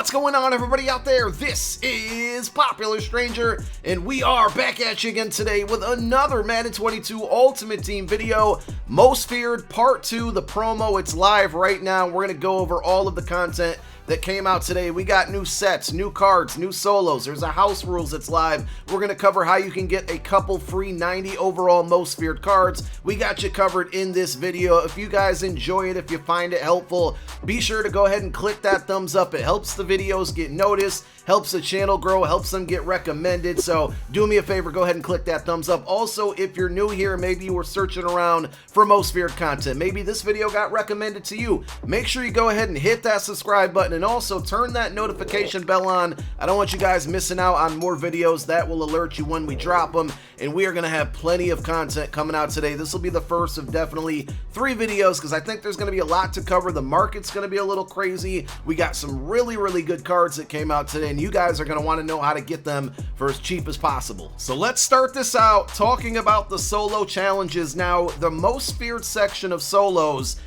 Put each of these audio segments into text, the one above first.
What's going on, everybody out there? This is Popular Stranger, and we are back at you again today with another Madden 22 Ultimate Team video. Most Feared Part 2, the promo. It's live right now. We're going to go over all of the content that came out today. We got new sets, new cards, new solos. There's a house rules that's live. We're going to cover how you can get a couple free 90 overall Most Feared cards. We got you covered in this video. If you guys enjoy it, if you find it helpful, be sure to go ahead and click that thumbs up. It helps the videos get noticed, helps the channel grow, helps them get recommended. So do me a favor, go ahead and click that thumbs up. Also, if you're new here, maybe you were searching around for Most Feared content, maybe this video got recommended to you, make sure you go ahead and hit that subscribe button and also turn that notification bell on. I don't want you guys missing out on more videos. That will alert you when we drop them, and we are going to have plenty of content coming out today. This will be the first of definitely 3 videos because I think there's going to be a lot to cover. The market's going to be a little crazy. We got some really good cards that came out today, and you guys are going to want to know how to get them for as cheap as possible. So let's start this out talking about the solo challenges. Now, the Most Feared section of solos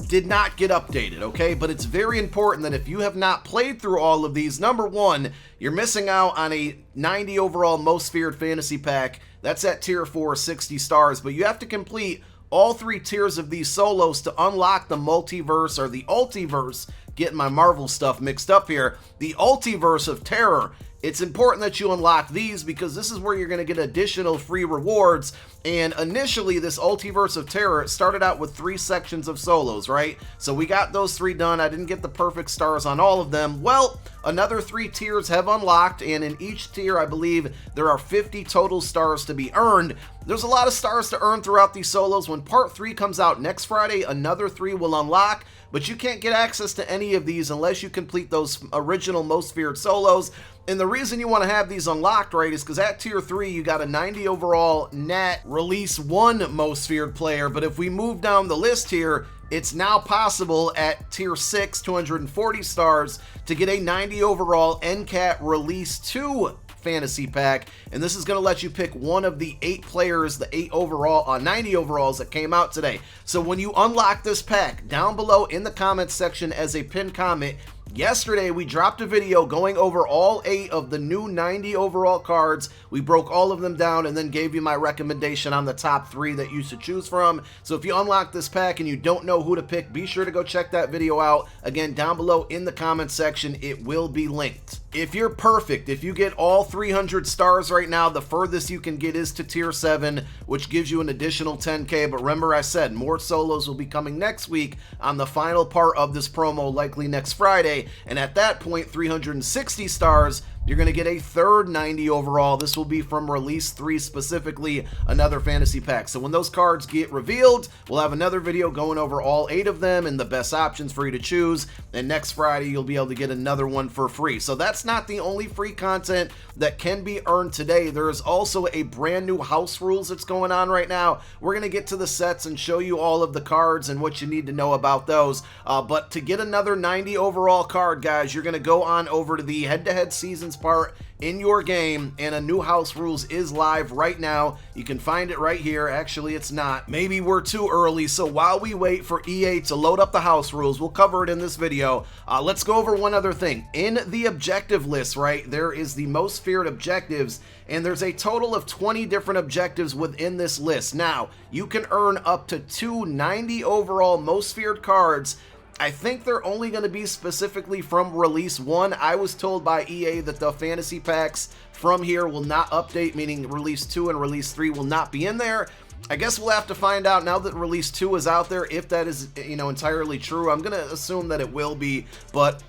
did not get updated, okay? But it's very important that if you have not played through all of these, number one, you're missing out on a 90 overall Most Feared fantasy pack. That's at tier 4, 60 stars, but you have to complete all 3 tiers of these solos to unlock the multiverse or the ultiverse. Getting my Marvel stuff mixed up here. The Ultiverse of Terror. It's important that you unlock these because this is where you're going to get additional free rewards. And initially, this Ultiverse of Terror, it started out with 3 sections of solos, right? So we got those 3 done. I didn't get the perfect stars on all of them. Well, another 3 tiers have unlocked, and in each tier, I believe there are 50 total stars to be earned. There's a lot of stars to earn throughout these solos. When Part 3 comes out next Friday, another 3 will unlock, but you can't get access to any of these unless you complete those original Most Feared solos. And the reason you want to have these unlocked, right, is because at tier 3, you got a 90 overall Nat Release 1 Most Feared player. But if we move down the list here, it's now possible at tier 6, 240 stars, to get a 90 overall NCAT Release 2 fantasy pack, and this is going to let you pick one of the 8 players, the 8 overall 90 overalls that came out today. So when you unlock this pack, down below in the comments section as a pinned comment, yesterday we dropped a video going over all 8 of the new 90 overall cards. We broke all of them down and then gave you my recommendation on the top 3 that you should choose from. So if you unlock this pack and you don't know who to pick, be sure to go check that video out. Again, down below in the comments section, it will be linked. If you're perfect, if you get all 300 stars right now, the furthest you can get is to tier 7, which gives you an additional 10k. But remember, I said more solos will be coming next week on the final part of this promo, likely next Friday. And at that point, 360 stars, you're going to get a third 90 overall. This will be from Release 3 specifically, another fantasy pack. So when those cards get revealed, we'll have another video going over all 8 of them and the best options for you to choose. And next Friday, you'll be able to get another one for free. So that's not the only free content that can be earned today. There is also a brand new house rules that's going on right now. We're going to get to the sets and show you all of the cards and what you need to know about those. But to get another 90 overall card, guys, you're going to go on over to the head-to-head seasons part in your game, and a new house rules is live right now. You can find it right here. Actually, it's not. Maybe we're too early, so while we wait for EA to load up the house rules, we'll cover it in this video. Let's go over one other thing. In the objective list, right, there is the Most Feared objectives, and there's a total of 20 different objectives within this list. Now, you can earn up to 2 90 overall Most Feared cards. I think they're only going to be specifically from Release 1. I was told by EA that the fantasy packs from here will not update, meaning Release 2 and Release 3 will not be in there. I guess we'll have to find out now that Release 2 is out there if that is, entirely true. I'm going to assume that it will be, but,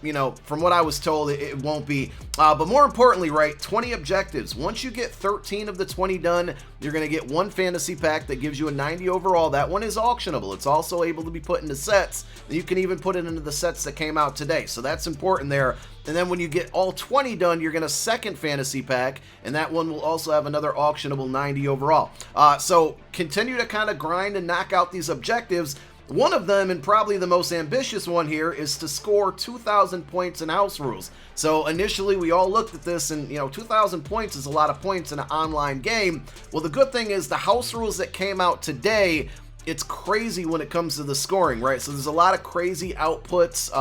from what I was told, it won't be. But more importantly, right, 20 objectives. Once you get 13 of the 20 done, you're going to get one fantasy pack that gives you a 90 overall. That one is auctionable. It's also able to be put into sets. You can even put it into the sets that came out today. So that's important there. And then when you get all 20 done, you're going to second fantasy pack, and that one will also have another auctionable 90 overall. So continue to kind of grind and knock out these objectives. One of them, and probably the most ambitious one here, is to score 2,000 points in house rules. So initially we all looked at this and, 2,000 points is a lot of points in an online game. Well, the good thing is the house rules that came out today it's crazy when it comes to the scoring, right? So there's a lot of crazy outputs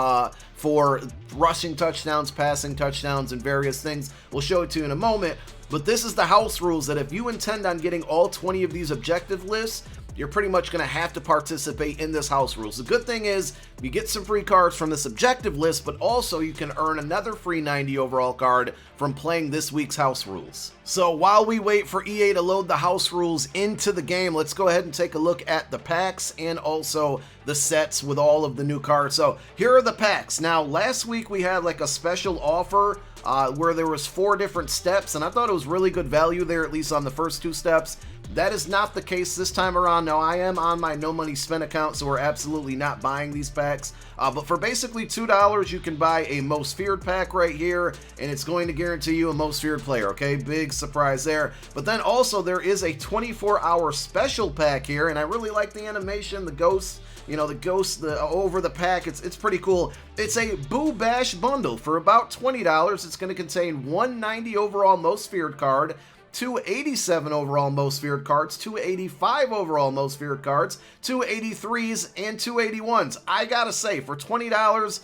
for rushing touchdowns, passing touchdowns, and various things. We'll show it to you in a moment. But this is the house rules that if you intend on getting all 20 of these objective lists, you're pretty much going to have to participate in this house rules. The good thing is you get some free cards from this objective list, but also you can earn another free 90 overall card from playing this week's house rules. So while we wait for EA to load the house rules into the game, let's go ahead and take a look at the packs and also the sets with all of the new cards. So here are the packs. Now last week we had like a special offer where there was 4 different steps, and I thought it was really good value there, at least on the first 2 steps. That is not the case this time around. Now, I am on my no money spent account, so we're absolutely not buying these packs. But for basically $2, you can buy a most feared pack right here, and it's going to guarantee you a most feared player, okay? Big surprise there. But then also there is a 24-hour special pack here, and I really like the animation, the ghosts. You know, the ghost over the pack, it's pretty cool. It's a Boo Bash bundle for about $20. It's going to contain 190 overall most feared card, 287 overall most feared cards, 285 overall most feared cards, 283s, and 281s. I gotta say, for $20,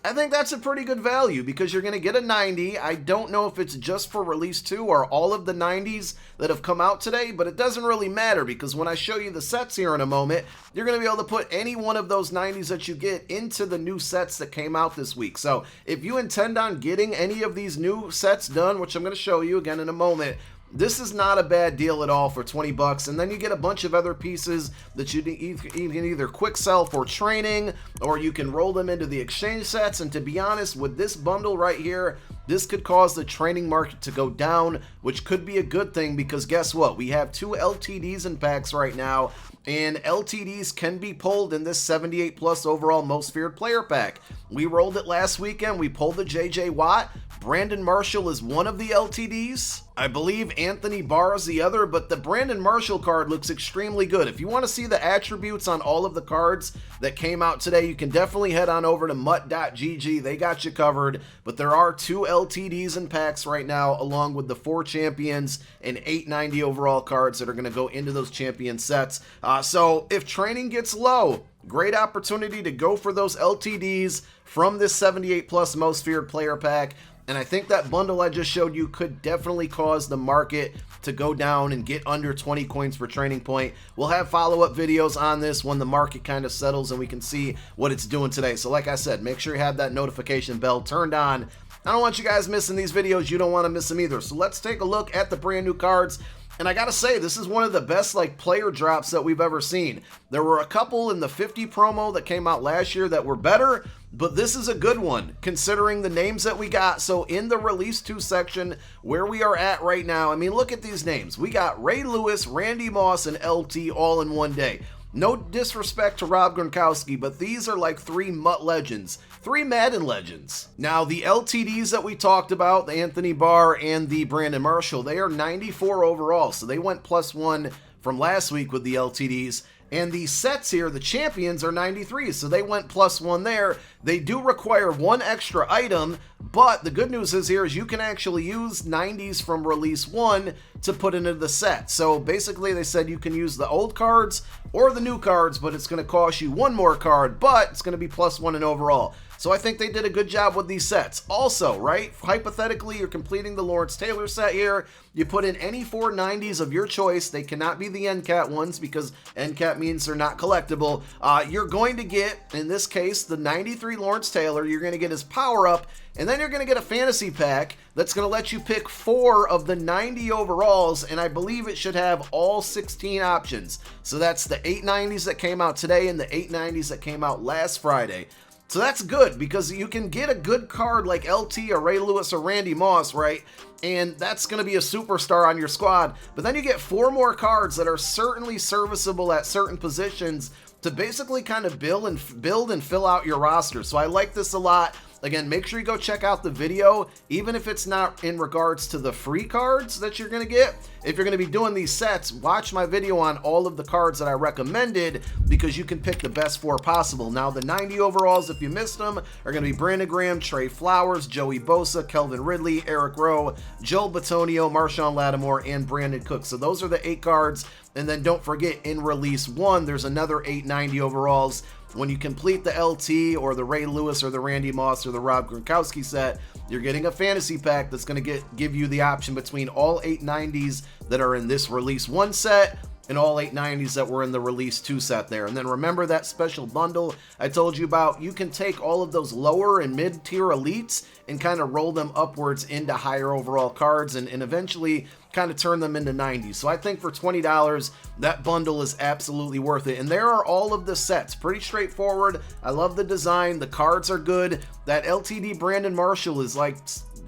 I think that's a pretty good value because you're going to get a 90. I don't know if it's just for release 2 or all of the 90s that have come out today, but it doesn't really matter because when I show you the sets here in a moment, you're going to be able to put any one of those 90s that you get into the new sets that came out this week. So if you intend on getting any of these new sets done, which I'm going to show you again in a moment, this is not a bad deal at all for 20 bucks, and then you get a bunch of other pieces that you can either quick sell for training, or you can roll them into the exchange sets. And to be honest, with this bundle right here, this could cause the training market to go down, which could be a good thing because guess what? We have 2 LTDs in packs right now, and LTDs can be pulled in this 78 plus overall most feared player pack. We rolled it last weekend. We pulled the JJ Watt. Brandon Marshall is one of the LTDs. I believe Anthony Barr is the other, but the Brandon Marshall card looks extremely good. If you want to see the attributes on all of the cards that came out today, you can definitely head on over to mutt.gg. They got you covered, but there are 2 LTDs in packs right now, along with the 4 champions and 890 overall cards that are going to go into those champion sets. So if training gets low, great opportunity to go for those LTDs from this 78 plus most feared player pack. And I think that bundle I just showed you could definitely cause the market to go down and get under 20 coins per training point. We'll have follow-up videos on this when the market kind of settles and we can see what it's doing today. So like I said, make sure you have that notification bell turned on. I don't want you guys missing these videos. You don't want to miss them either. So let's take a look at the brand new cards. And I gotta say, this is one of the best player drops that we've ever seen. There were a couple in the 50 promo that came out last year that were better, but this is a good one considering the names that we got. So in the release 2 section where we are at right now, I mean, look at these names. We got Ray Lewis, Randy Moss, and LT all in one day. No disrespect to Rob Gronkowski, but these are like 3 Mutt legends, 3 Madden legends. Now, the LTDs that we talked about, the Anthony Barr and the Brandon Marshall, they are 94 overall, so they went +1 from last week with the LTDs. And the sets here, the champions, are 93, so they went +1 there. They do require 1 extra item, but the good news is here is you can actually use 90s from release 1 to put into the set. So basically they said you can use the old cards or the new cards, but it's going to cost you 1 more card, but it's going to be +1 in overall. So I think they did a good job with these sets. Also, right, hypothetically, you're completing the Lawrence Taylor set here. You put in any 4 90s of your choice. They cannot be the NCAT ones because NCAT means they're not collectible. You're going to get, in this case, the 93 Lawrence Taylor. You're going to get his power-up, and then you're going to get a fantasy pack that's going to let you pick 4 of the 90 overalls, and I believe it should have all 16 options. So that's the 890s that came out today and the 890s that came out last Friday. So that's good because you can get a good card like LT or Ray Lewis or Randy Moss, right? And that's going to be a superstar on your squad. But then you get 4 more cards that are certainly serviceable at certain positions to basically kind of build and fill out your roster. So I like this a lot. again, make sure you go check out the video, even if it's not in regards to the free cards that you're going to get. If you're going to be doing these sets, watch my video on all of the cards that I recommended, because you can pick the best 4 possible. Now, the 90 overalls, if you missed them, are going to be Brandon Graham, Trey Flowers, Joey Bosa, Kelvin Ridley, Eric Rowe, Joel Bitonio, Marshawn Lattimore, and Brandon Cook. So those are the 8 cards. And then don't forget, in release 1, there's another 890 overalls. When you complete the LT or the Ray Lewis or the Randy Moss or the Rob Gronkowski set, you're getting a fantasy pack that's going to give you the option between all 890s that are in this release 1 set and all 890s that were in the release 2 set there. And then remember that special bundle I told you about? You can take all of those lower and mid-tier elites and kind of roll them upwards into higher overall cards and eventually kind of turn them into 90s. So I think for $20, that bundle is absolutely worth it. And there are all of the sets. Pretty straightforward. I love the design. The cards are good. That LTD Brandon Marshall is like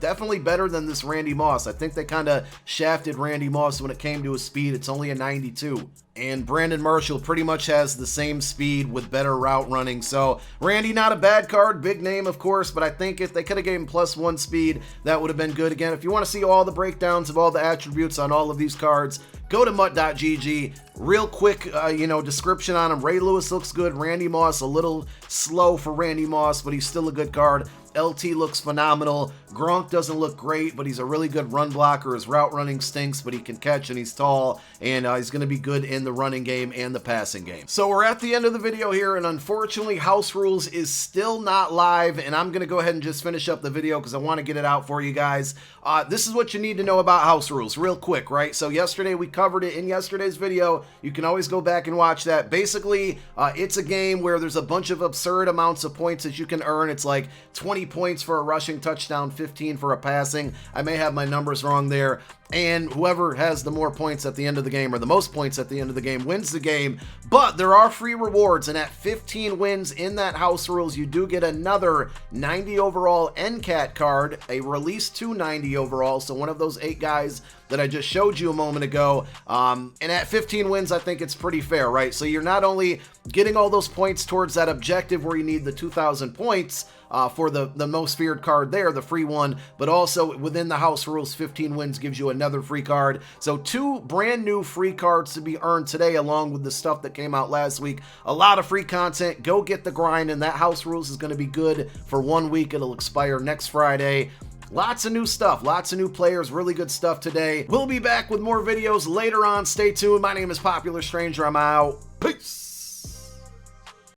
definitely better than this Randy Moss. I think they kind of shafted Randy Moss when it came to his speed. It's only a 92. And Brandon Marshall pretty much has the same speed with better route running. So Randy, not a bad card, big name of course, but I think if they could have gave him +1 speed, that would have been good. Again, if you want to see all the breakdowns of all the attributes on all of these cards, go to mutt.gg. Real quick, description on him. Ray Lewis looks good. Randy Moss, a little slow for Randy Moss, but he's still a good card. LT looks phenomenal. Gronk doesn't look great, but he's a really good run blocker. His route running stinks, but he can catch and he's tall, and he's going to be good in the running game and the passing game. So we're at the end of the video here, and unfortunately, House Rules is still not live, and I'm going to go ahead and just finish up the video because I want to get it out for you guys. This is what you need to know about House Rules real quick, right? So yesterday we covered it in yesterday's video. You can always go back and watch that. Basically, it's a game where there's a bunch of absurd amounts of points that you can earn. It's like 20 points for a rushing touchdown, 15 for a passing. I may have my numbers wrong there. And whoever has the more points at the end of the game, or the most points at the end of the game, wins the game. But there are free rewards, and at 15 wins in that House Rules, you do get another 90 overall NCAT card, a release 290 overall, so one of those 8 guys that I just showed you a moment ago. And at 15 wins, I think it's pretty fair, right? So you're not only getting all those points towards that objective where you need the 2,000 points for the most feared card there, the free one, but also within the House Rules, 15 wins gives you another free card. So 2 brand new free cards to be earned today, along with the stuff that came out last week. A lot of free content. Go get the grind, and that House Rules is going to be good for 1 week. It'll expire next Friday. Lots of new stuff, lots of new players, really good stuff today. We'll be back with more videos later on. Stay tuned. My name is Popular Stranger. I'm out. Peace.